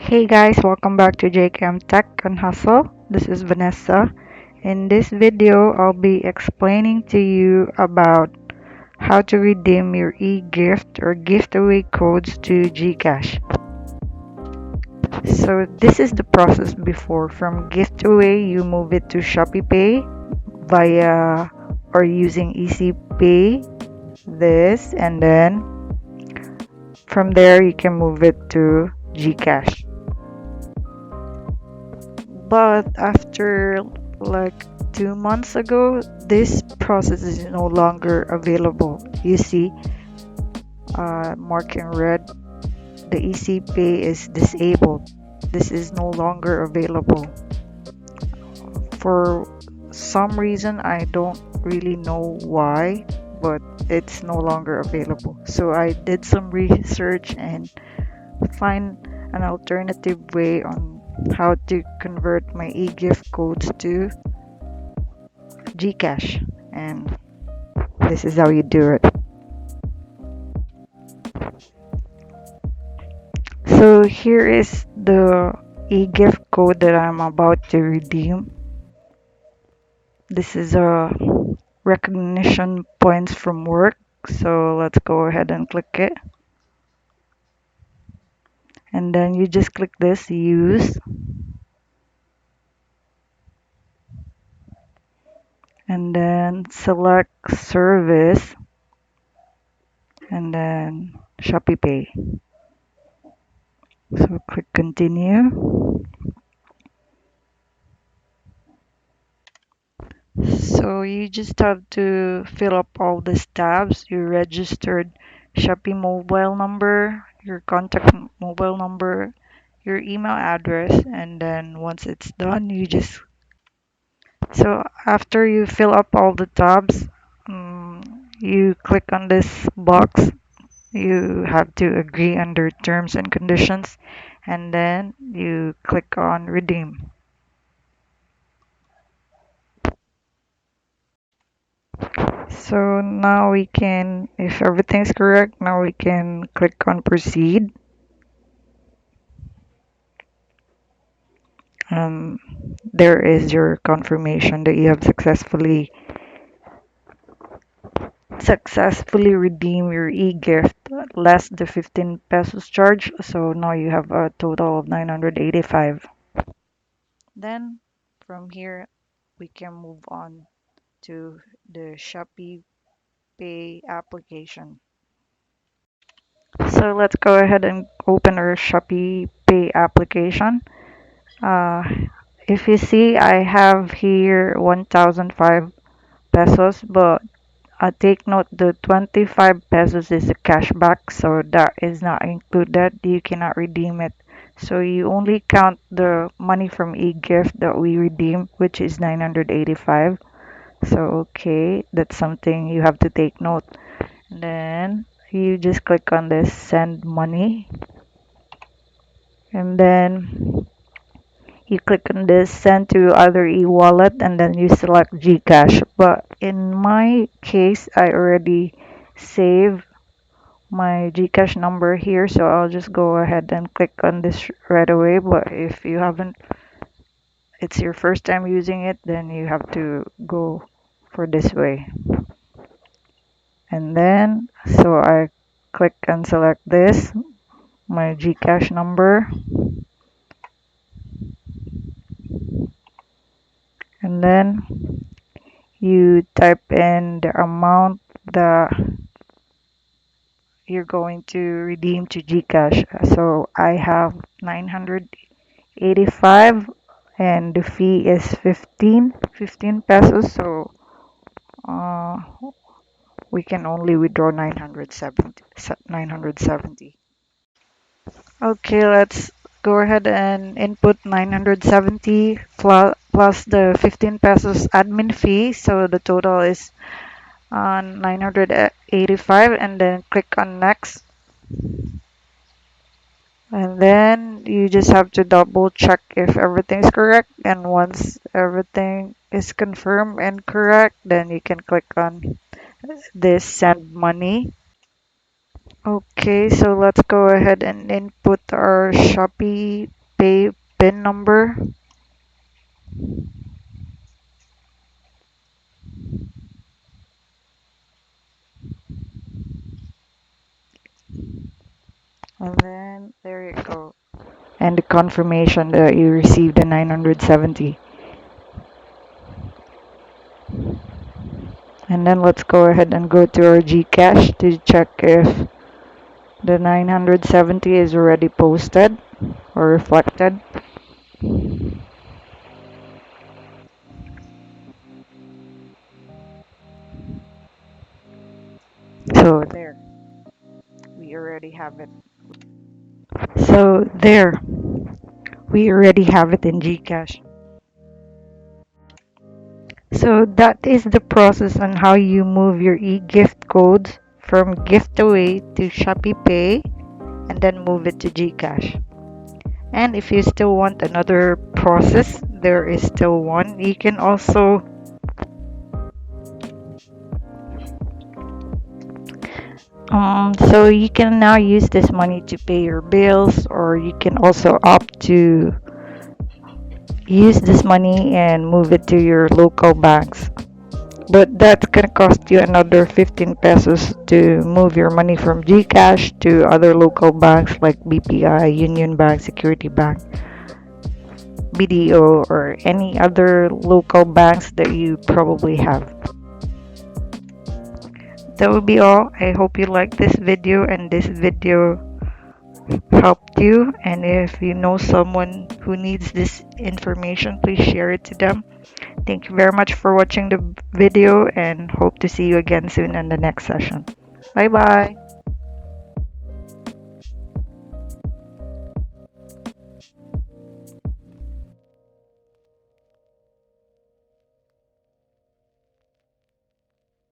Hey guys, welcome back to JKM Tech Hustle. This is Vanessa. In this video, I'll be explaining to you about how to redeem your eGift or giveaway codes to GCash. So this is the process before. From giveaway, you move it to ShopeePay via or using EasyPay, this, and then from there you can move it to GCash. But after like 2 months ago, this process is no longer available. You see, mark in red, the EC Pay is disabled. This is no longer available. For some reason, I don't really know why, but it's no longer available. So I did some research and find an alternative way on how to convert my eGift codes to GCash, and this is how you do it. So here is the eGift code that I'm about to redeem. This is a recognition points from work. So let's go ahead and click it. And then you just click this use, and then select service, and then ShopeePay. So click continue. So you just have to fill up all these tabs. Your registered Shopee mobile number, your contact mobile number, your email address, and then once it's done, so after you fill up all the tabs, you click on this box. You have to agree under terms and conditions, and then you click on redeem. So now we can, if everything's correct, now we can click on proceed. And there is your confirmation that you have successfully redeemed your e-gift less the 15 pesos charge. So now you have a total of 985. Then from here we can move on to the Shopee Pay application. So let's go ahead and open our Shopee Pay application. Uh, if you see, I have here 1,005 pesos, but take note the 25 pesos is a cashback, so that is not included. You cannot redeem it. So you only count the money from eGift that we redeem, which is 985. So okay, that's something you have to take note. And then you just click on this send money, and then you click on this send to other e-wallet, and then you select GCash. But in my case, I already save my GCash number here, so I'll just go ahead and click on this right away. But if you haven't, it's your first time using it, then you have to go for this way. And then so I click and select this, my GCash number, and then you type in the amount that you're going to redeem to GCash. So I have 985 and the fee is 15 pesos. So uh, we can only withdraw 970. Okay, let's go ahead and input 970 plus the 15 pesos admin fee. So the total is 985, and then click on next. And then you just have to double check if everything's correct. And once everything is confirmed and correct, then you can click on this send money. Okay, so let's go ahead and input our Shopee ShopeePay PIN number. And then there you go. And the confirmation that you received the 970. And then let's go ahead and go to our GCash to check if the 970 is already posted or reflected. So there, we already have it. So there, we already have it in GCash. So that is the process on how you move your eGift codes from giftaway to ShopeePay and then move it to GCash. And if you still want another process, there is still one. You can also so you can now use this money to pay your bills, or you can also opt to use this money and move it to your local banks. But that's gonna cost you another 15 pesos to move your money from GCash to other local banks like BPI, Union Bank, Security Bank, BDO, or any other local banks that you probably have. That would be all. I hope you liked this video and this video helped you. And if you know someone who needs this information, please share it to them. Thank you very much for watching the video and hope to see you again soon in the next session. Bye bye.